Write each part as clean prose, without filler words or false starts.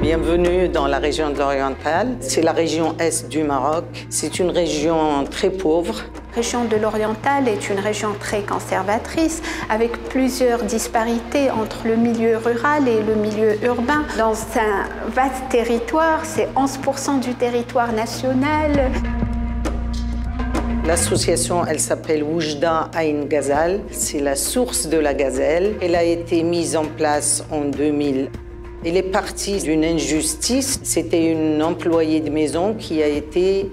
Bienvenue dans la région de l'Oriental. C'est la région est du Maroc. C'est une région très pauvre. La région de l'Oriental est une région très conservatrice, avec plusieurs disparités entre le milieu rural et le milieu urbain. Dans un vaste territoire, c'est 11% du territoire national. L'association, elle s'appelle Oujda Ain Ghazal. C'est la source de la gazelle. Elle a été mise en place en 2000. Elle est partie d'une injustice. C'était une employée de maison qui a été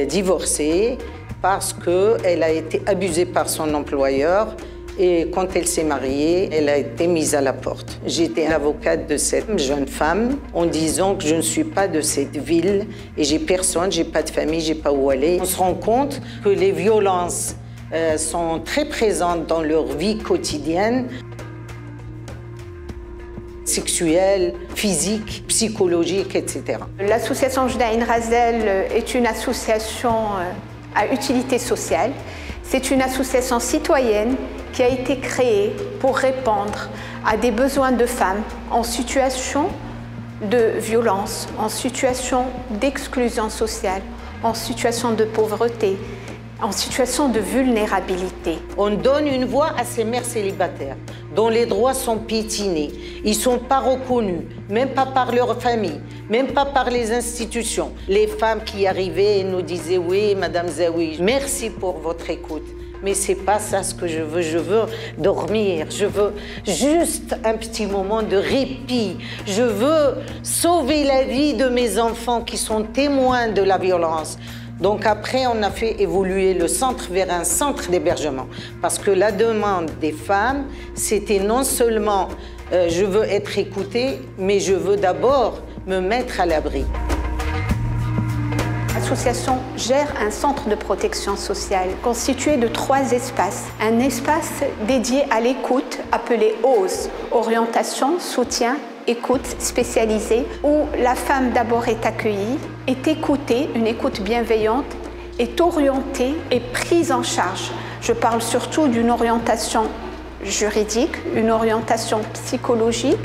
divorcée parce qu'elle a été abusée par son employeur. Et quand elle s'est mariée, elle a été mise à la porte. J'étais avocate de cette jeune femme en disant que je ne suis pas de cette ville et j'ai personne, j'ai pas de famille, j'ai pas où aller. On se rend compte que les violences sont très présentes dans leur vie quotidienne. Sexuelle, physique, psychologique, etc. L'association Oujda Ain Ghazal est une association à utilité sociale. C'est une association citoyenne qui a été créée pour répondre à des besoins de femmes en situation de violence, en situation d'exclusion sociale, en situation de pauvreté, en situation de vulnérabilité. On donne une voix à ces mères célibataires dont les droits sont piétinés. Ils ne sont pas reconnus, même pas par leur famille, même pas par les institutions. Les femmes qui arrivaient et nous disaient « Oui, Madame Zawi, merci pour votre écoute. Mais c'est pas ça ce que je veux dormir, je veux juste un petit moment de répit. Je veux sauver la vie de mes enfants qui sont témoins de la violence. » Donc après, on a fait évoluer le centre vers un centre d'hébergement. Parce que la demande des femmes, c'était non seulement je veux être écoutée, mais je veux d'abord me mettre à l'abri. L'association gère un centre de protection sociale constitué de 3 espaces. Un espace dédié à l'écoute appelé OSE, orientation, soutien, écoute spécialisée, où la femme d'abord est accueillie, est écoutée, une écoute bienveillante, est orientée et prise en charge. Je parle surtout d'une orientation juridique, une orientation psychologique.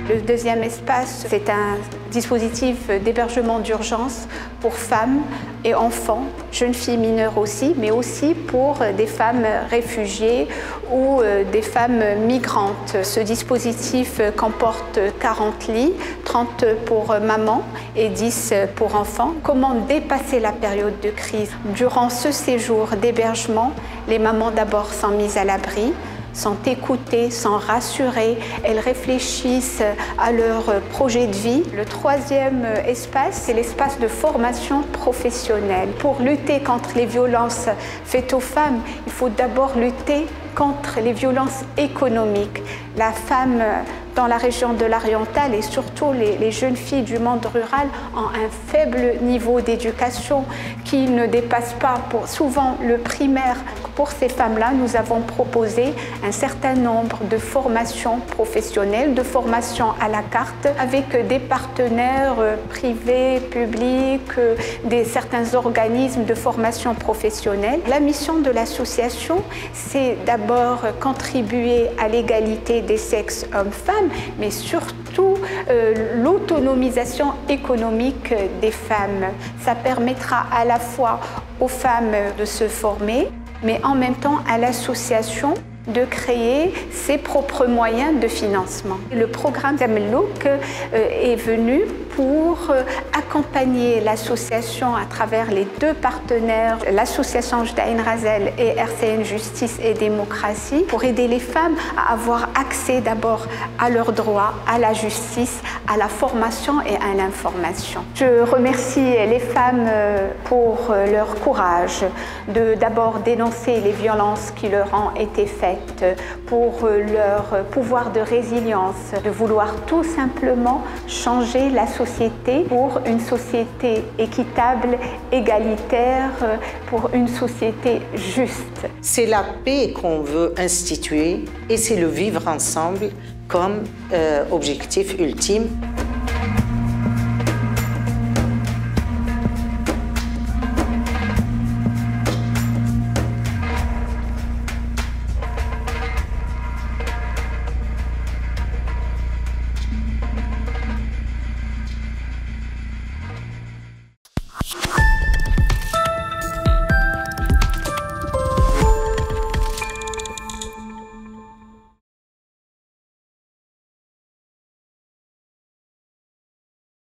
Le deuxième espace, c'est un dispositif d'hébergement d'urgence pour femmes et enfants, jeunes filles mineures aussi, mais aussi pour des femmes réfugiées ou des femmes migrantes. Ce dispositif comporte 40 lits, 30 pour maman et 10 pour enfants. Comment dépasser la période de crise? Durant ce séjour d'hébergement, les mamans d'abord sont mises à l'abri, sont écoutées, sont rassurées, elles réfléchissent à leur projet de vie. Le troisième espace, c'est l'espace de formation professionnelle. Pour lutter contre les violences faites aux femmes, il faut d'abord lutter contre les violences économiques. La femme dans la région de l'Oriental et surtout les jeunes filles du monde rural ont un faible niveau d'éducation qui ne dépasse pas souvent le primaire. Pour ces femmes-là, nous avons proposé un certain nombre de formations professionnelles, de formations à la carte avec des partenaires privés, publics, certains organismes de formation professionnelle. La mission de l'association, c'est d'abord contribuer à l'égalité des sexes hommes-femmes, mais surtout l'autonomisation économique des femmes. Ça permettra à la fois aux femmes de se former, mais en même temps à l'association de créer ses propres moyens de financement. Le programme Zamellouk est venu pour accompagner l'association à travers les 2 partenaires, l'association Oujda Ain Ghazal et RCN Justice et Démocratie, pour aider les femmes à avoir accès d'abord à leurs droits, à la justice, à la formation et à l'information. Je remercie les femmes pour leur courage de d'abord dénoncer les violences qui leur ont été faites, pour leur pouvoir de résilience, de vouloir tout simplement changer la société société pour une société équitable, égalitaire, pour une société juste. C'est la paix qu'on veut instituer et c'est le vivre ensemble comme objectif ultime.